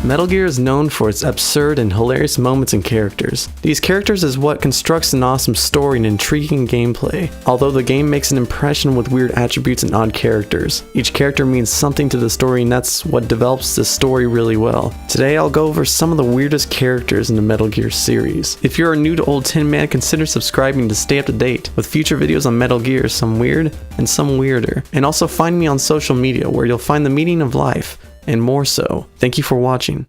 Metal Gear is known for its absurd and hilarious moments and characters. These characters is what constructs an awesome story and intriguing gameplay, although the game makes an impression with weird attributes and odd characters. Each character means something to the story, and that's what develops the story really well. Today I'll go over some of the weirdest characters in the Metal Gear series. If you're new to Old Tin Man, consider subscribing to stay up to date with future videos on Metal Gear, some weird and some weirder. And also find me on social media where you'll find the meaning of life, and more so. Thank you for watching.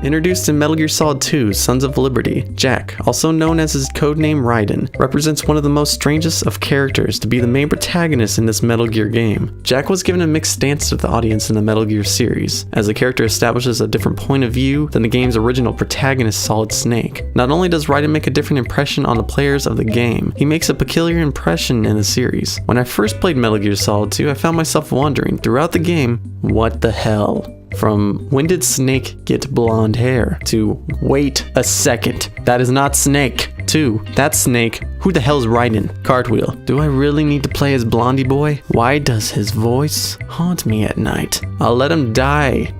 Introduced in Metal Gear Solid 2, Sons of Liberty, Jack, also known as his codename Raiden, represents one of the most strangest of characters to be the main protagonist in this Metal Gear game. Jack was given a mixed stance to the audience in the Metal Gear series, as the character establishes a different point of view than the game's original protagonist Solid Snake. Not only does Raiden make a different impression on the players of the game, he makes a peculiar impression in the series. When I first played Metal Gear Solid 2, I found myself wondering throughout the game, what the hell? From when did Snake get blonde hair to wait a second, that is not Snake, to that's Snake, who the hell's Raiden? Cartwheel, do I really need to play as Blondie Boy? Why does his voice haunt me at night? I'll let him die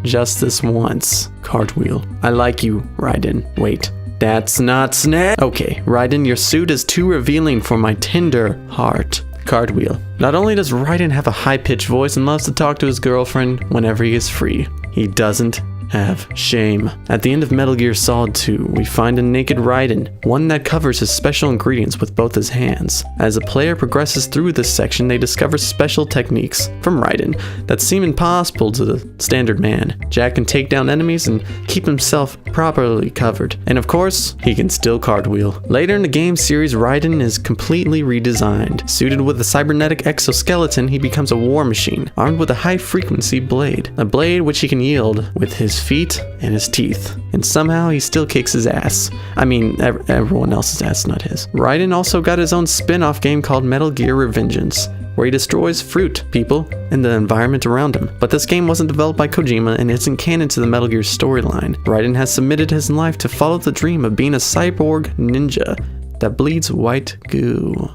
just this once. Cartwheel, I like you, Raiden. Wait, that's not Snake. Okay, Raiden, your suit is too revealing for my tender heart. Cartwheel. Not only does Raiden have a high-pitched voice and loves to talk to his girlfriend whenever he is free, he doesn't have shame. At the end of Metal Gear Solid 2, we find a naked Raiden, one that covers his special ingredients with both his hands. As the player progresses through this section, they discover special techniques from Raiden that seem impossible to the standard man. Jack can take down enemies and keep himself properly covered. And of course, he can still cartwheel. Later in the game series, Raiden is completely redesigned. Suited with a cybernetic exoskeleton, he becomes a war machine, armed with a high-frequency blade. A blade which he can wield with his feet and his teeth, and somehow he still kicks his ass. I mean, everyone else's ass, not his. Raiden also got his own spin-off game called Metal Gear Revengeance, where he destroys fruit, people, and the environment around him. But this game wasn't developed by Kojima and isn't canon to the Metal Gear storyline. Raiden has submitted his life to follow the dream of being a cyborg ninja that bleeds white goo.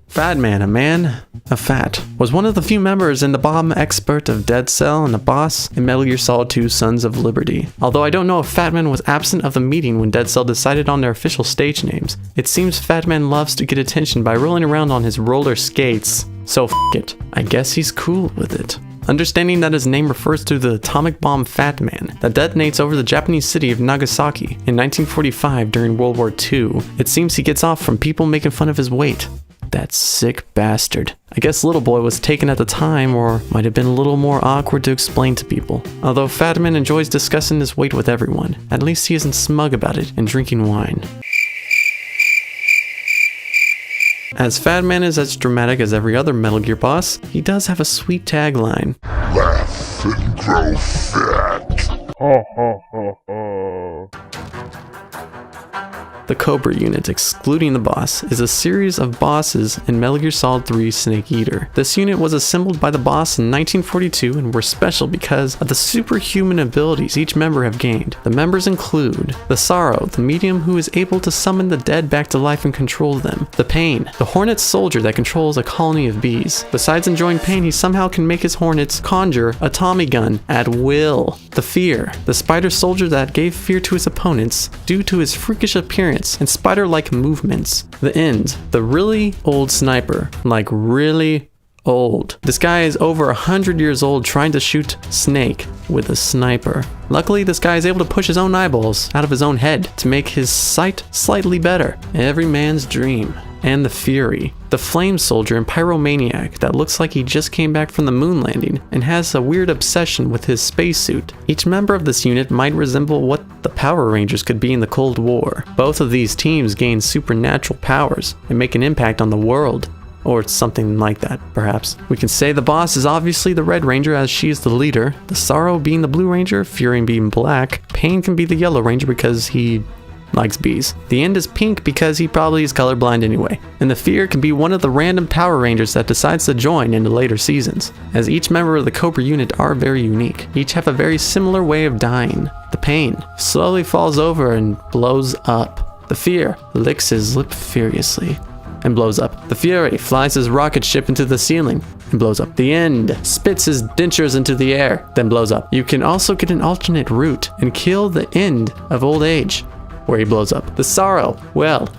Fat Man, a man of fat, was one of the few members in the bomb expert of Dead Cell and the boss in Metal Gear Solid 2 Sons of Liberty. Although I don't know if Fat Man was absent of the meeting when Dead Cell decided on their official stage names, it seems Fat Man loves to get attention by rolling around on his roller skates. So f it, I guess he's cool with it. Understanding that his name refers to the atomic bomb Fat Man that detonates over the Japanese city of Nagasaki in 1945 during World War II, it seems he gets off from people making fun of his weight. That sick bastard. I guess Little Boy was taken at the time, or might have been a little more awkward to explain to people. Although Fat Man enjoys discussing his weight with everyone, at least he isn't smug about it and drinking wine. As Fat Man is as dramatic as every other Metal Gear boss, he does have a sweet tagline. Laugh and grow fat. Ha ha ha ha. The Cobra Unit, excluding the boss, is a series of bosses in Metal Gear Solid 3 Snake Eater. This unit was assembled by the boss in 1942 and were special because of the superhuman abilities each member have gained. The members include the Sorrow, the medium who is able to summon the dead back to life and control them. The Pain, the Hornet soldier that controls a colony of bees. Besides enjoying pain, he somehow can make his Hornets conjure a Tommy gun at will. The Fear, the spider soldier that gave fear to his opponents due to his freakish appearance and spider-like movements. The End, the really old sniper, like really old. This guy is over 100 years old trying to shoot Snake with a sniper. Luckily, this guy is able to push his own eyeballs out of his own head to make his sight slightly better. Every man's dream. And the Fury, the flame soldier and pyromaniac that looks like he just came back from the moon landing and has a weird obsession with his spacesuit. Each member of this unit might resemble what the Power Rangers could be in the Cold War. Both of these teams gain supernatural powers and make an impact on the world. Or something like that, perhaps. We can say the boss is obviously the Red Ranger as she is the leader, the Sorrow being the Blue Ranger, Fury being black, Pain can be the Yellow Ranger because he likes bees. The End is pink because he probably is colorblind anyway. And the Fear can be one of the random Power Rangers that decides to join in the later seasons, as each member of the Cobra Unit are very unique. Each have a very similar way of dying. The Pain slowly falls over and blows up. The Fear licks his lip furiously. and blows up. The Fury flies his rocket ship into the ceiling and blows up. The End spits his dentures into the air, then blows up. You can also get an alternate route and kill the End of Old Age, where he blows up. The Sorrow, well,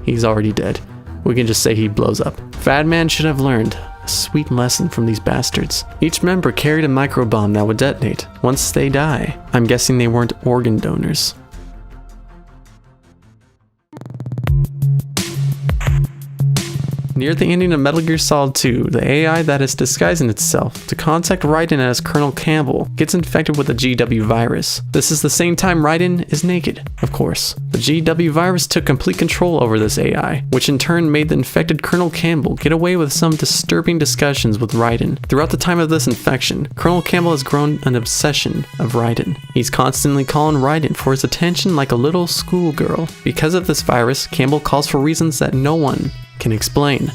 he's already dead. We can just say he blows up. Fat Man should have learned a sweet lesson from these bastards. Each member carried a microbomb that would detonate once they die. I'm guessing they weren't organ donors. Near the ending of Metal Gear Solid 2, the AI that is disguising itself to contact Raiden as Colonel Campbell gets infected with a GW virus. This is the same time Raiden is naked, of course. The GW virus took complete control over this AI, which in turn made the infected Colonel Campbell get away with some disturbing discussions with Raiden. Throughout the time of this infection, Colonel Campbell has grown an obsession of Raiden. He's constantly calling Raiden for his attention like a little schoolgirl. Because of this virus, Campbell calls for reasons that no one can explain.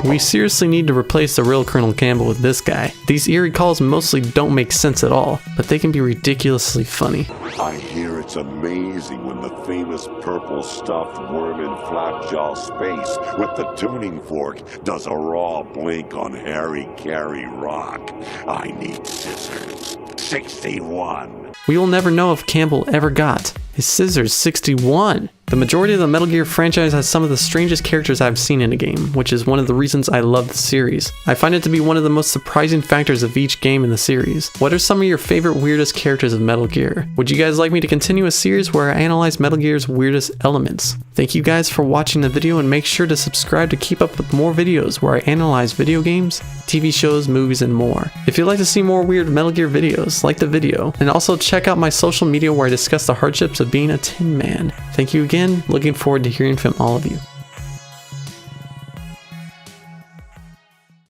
We seriously need to replace the real Colonel Campbell with this guy. These eerie calls mostly don't make sense at all, but they can be ridiculously funny. I hear it's amazing when the famous purple stuffed worm in Flapjaw Space with the tuning fork does a raw blink on Harry Carey Rock. I need scissors. 61. We will never know if Campbell ever got his scissors 61. The majority of the Metal Gear franchise has some of the strangest characters I've seen in a game, which is one of the reasons I love the series. I find it to be one of the most surprising factors of each game in the series. What are some of your favorite weirdest characters of Metal Gear? Would you guys like me to continue a series where I analyze Metal Gear's weirdest elements? Thank you guys for watching the video, and make sure to subscribe to keep up with more videos where I analyze video games, TV shows, movies, and more. If you'd like to see more weird Metal Gear videos, like the video, and also check out my social media where I discuss the hardships of being a Tin Man. Thank you again, looking forward to hearing from all of you.